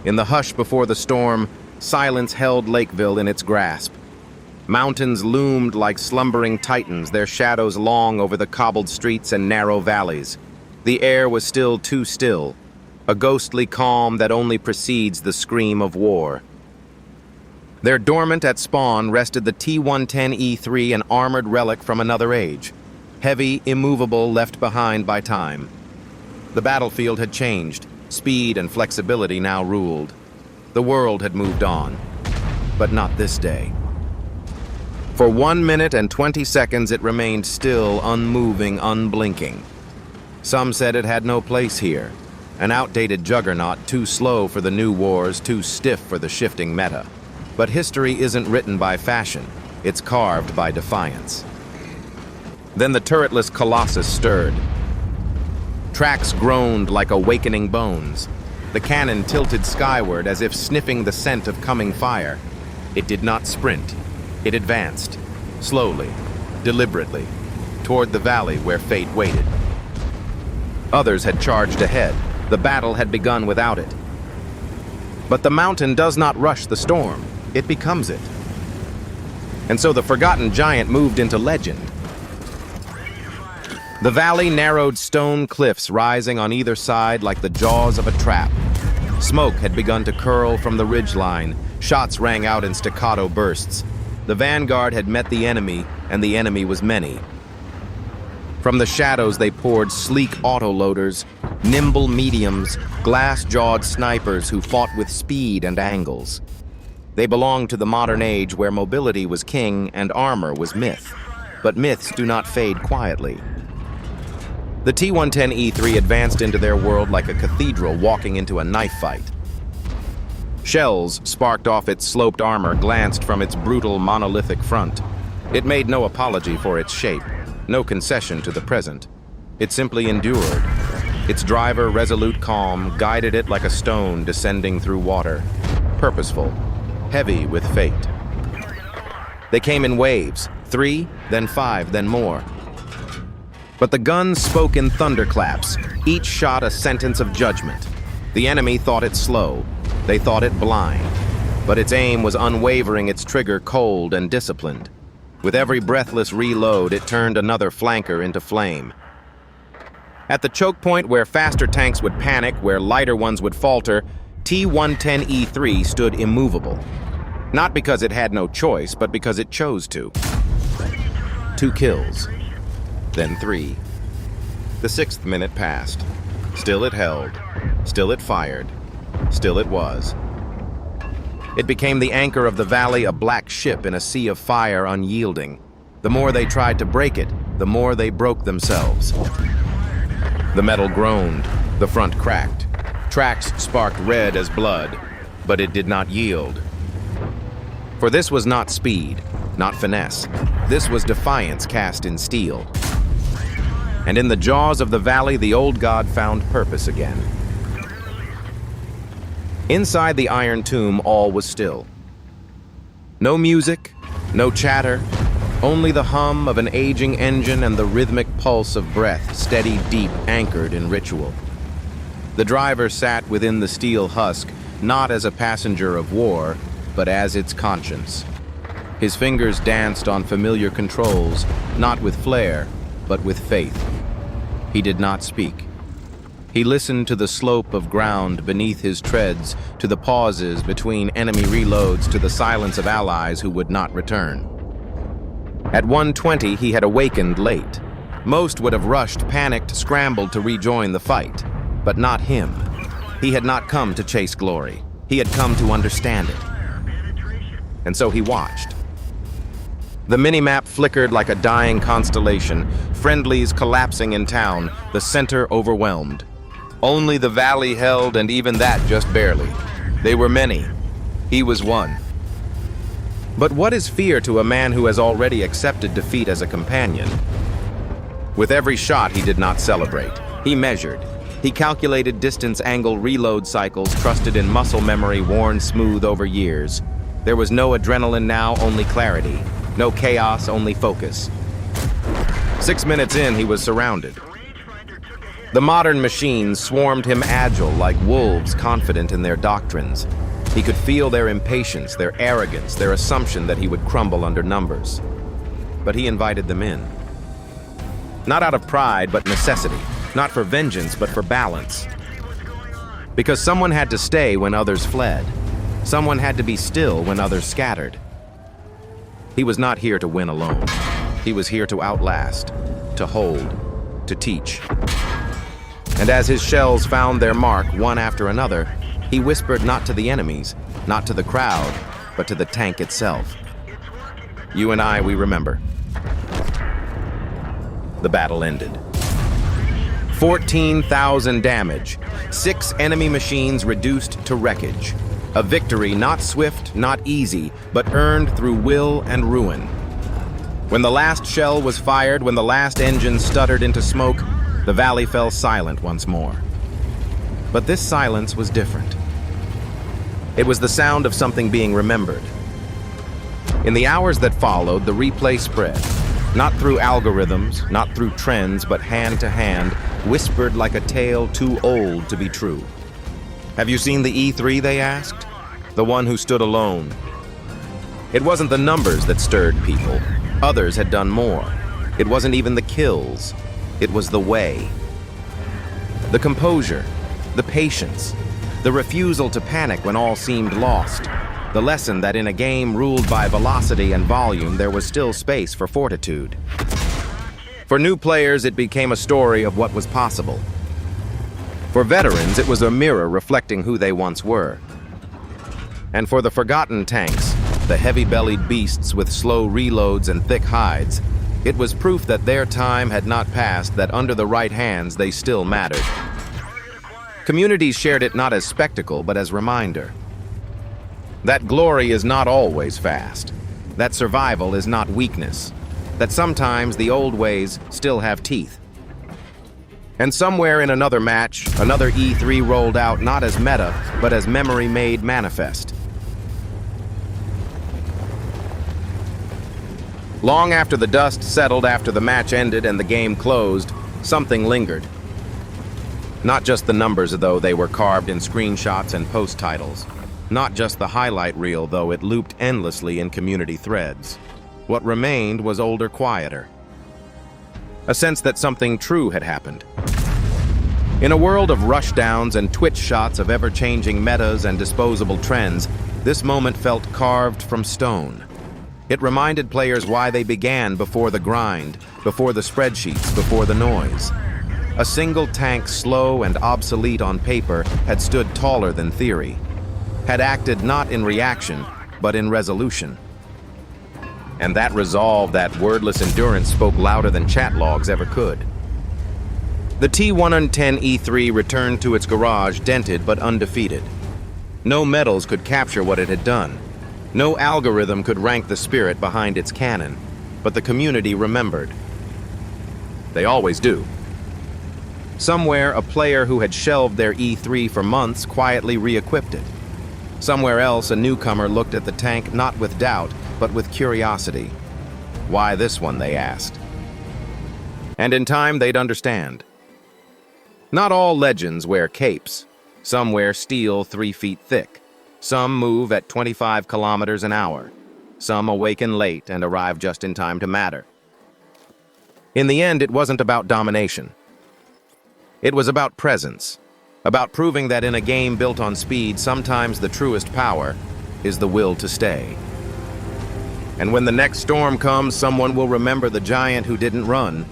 In the hush before the storm, silence held Lakeville in its grasp. Mountains loomed like slumbering titans, their shadows long over the cobbled streets and narrow valleys. The air was still too still, a ghostly calm that only precedes the scream of war. There dormant at spawn rested the T110E3, an armored relic from another age, heavy, immovable, left behind by time. The battlefield had changed. Speed and flexibility now ruled. The world had moved on, but not this day. For 1 minute and 20 seconds it remained still, unmoving, unblinking. Some said it had no place here, an outdated juggernaut too slow for the new wars, too stiff for the shifting meta. But history isn't written by fashion, it's carved by defiance. Then the turretless colossus stirred. Tracks groaned like awakening bones. The cannon tilted skyward as if sniffing the scent of coming fire. It did not sprint. It advanced, slowly, deliberately, toward the valley where fate waited. Others had charged ahead. The battle had begun without it. But the mountain does not rush the storm. It becomes it. And so the forgotten giant moved into legend. The valley narrowed stone cliffs rising on either side like the jaws of a trap. Smoke had begun to curl from the ridgeline. Shots rang out in staccato bursts. The vanguard had met the enemy, and the enemy was many. From the shadows they poured sleek autoloaders, nimble mediums, glass-jawed snipers who fought with speed and angles. They belonged to the modern age where mobility was king and armor was myth. But myths do not fade quietly. The T110E3 advanced into their world like a cathedral walking into a knife fight. Shells sparked off its sloped armor, glanced from its brutal monolithic front. It made no apology for its shape, no concession to the present. It simply endured. Its driver, resolute calm, guided it like a stone descending through water. Purposeful, heavy with fate. They came in waves, 3, then 5, then more. But the guns spoke in thunderclaps, each shot a sentence of judgment. The enemy thought it slow. They thought it blind. But its aim was unwavering, its trigger cold and disciplined. With every breathless reload, it turned another flanker into flame. At the choke point where faster tanks would panic, where lighter ones would falter, T110E3 stood immovable. Not because it had no choice, but because it chose to. 2 kills. Then 3. The 6th minute passed. Still it held. Still it fired. Still it was. It became the anchor of the valley, a black ship in a sea of fire, unyielding. The more they tried to break it, the more they broke themselves. The metal groaned. The front cracked. Tracks sparked red as blood, but it did not yield. For this was not speed, not finesse. This was defiance cast in steel. And in the jaws of the valley, the old god found purpose again. Inside the iron tomb, all was still. No music, no chatter, only the hum of an aging engine and the rhythmic pulse of breath, steady, deep, anchored in ritual. The driver sat within the steel husk, not as a passenger of war, but as its conscience. His fingers danced on familiar controls, not with flair, but with faith. He did not speak. He listened to the slope of ground beneath his treads, to the pauses between enemy reloads, to the silence of allies who would not return. At 1:20, he had awakened late. Most would have rushed, panicked, scrambled to rejoin the fight. But not him. He had not come to chase glory. He had come to understand it. And so he watched. The minimap flickered like a dying constellation, friendlies collapsing in town, the center overwhelmed. Only the valley held, and even that just barely. They were many. He was one. But what is fear to a man who has already accepted defeat as a companion? With every shot, he did not celebrate. He measured. He calculated distance angle reload cycles, trusted in muscle memory worn smooth over years. There was no adrenaline now, only clarity. No chaos, only focus. 6 minutes in, he was surrounded. The modern machines swarmed him agile like wolves confident in their doctrines. He could feel their impatience, their arrogance, their assumption that he would crumble under numbers. But he invited them in. Not out of pride, but necessity. Not for vengeance, but for balance. Because someone had to stay when others fled. Someone had to be still when others scattered. He was not here to win alone. He was here to outlast, to hold, to teach. And as his shells found their mark one after another, he whispered not to the enemies, not to the crowd, but to the tank itself. You and I, we remember. The battle ended. 14,000 damage, 6 enemy machines reduced to wreckage. A victory not swift, not easy, but earned through will and ruin. When the last shell was fired, when the last engine stuttered into smoke, the valley fell silent once more. But this silence was different. It was the sound of something being remembered. In the hours that followed, the replay spread. Not through algorithms, not through trends, but hand to hand, whispered like a tale too old to be true. Have you seen the E3, they asked? The one who stood alone. It wasn't the numbers that stirred people. Others had done more. It wasn't even the kills. It was the way. The composure, the patience, the refusal to panic when all seemed lost. The lesson that in a game ruled by velocity and volume, there was still space for fortitude. For new players, it became a story of what was possible. For veterans, it was a mirror reflecting who they once were. And for the forgotten tanks, the heavy-bellied beasts with slow reloads and thick hides, it was proof that their time had not passed, that under the right hands they still mattered. Communities shared it not as spectacle, but as reminder. That glory is not always fast. That survival is not weakness. That sometimes the old ways still have teeth. And somewhere in another match, another E3 rolled out not as meta, but as memory made manifest. Long after the dust settled, after the match ended and the game closed, something lingered. Not just the numbers, though they were carved in screenshots and post titles. Not just the highlight reel, though it looped endlessly in community threads. What remained was older, quieter. A sense that something true had happened. In a world of rushdowns and twitch shots of ever-changing metas and disposable trends, this moment felt carved from stone. It reminded players why they began before the grind, before the spreadsheets, before the noise. A single tank, slow and obsolete on paper, had stood taller than theory. Had acted not in reaction, but in resolution. And that resolve, that wordless endurance spoke louder than chat logs ever could. The T110E3 returned to its garage dented but undefeated. No medals could capture what it had done. No algorithm could rank the spirit behind its cannon, but the community remembered. They always do. Somewhere, a player who had shelved their E3 for months quietly re-equipped it. Somewhere else, a newcomer looked at the tank not with doubt, but with curiosity. Why this one, they asked. And in time, they'd understand. Not all legends wear capes. Some wear steel 3 feet thick. Some move at 25 kilometers an hour. Some awaken late and arrive just in time to matter. In the end, it wasn't about domination. It was about presence. About proving that in a game built on speed, sometimes the truest power is the will to stay. And when the next storm comes, someone will remember the giant who didn't run,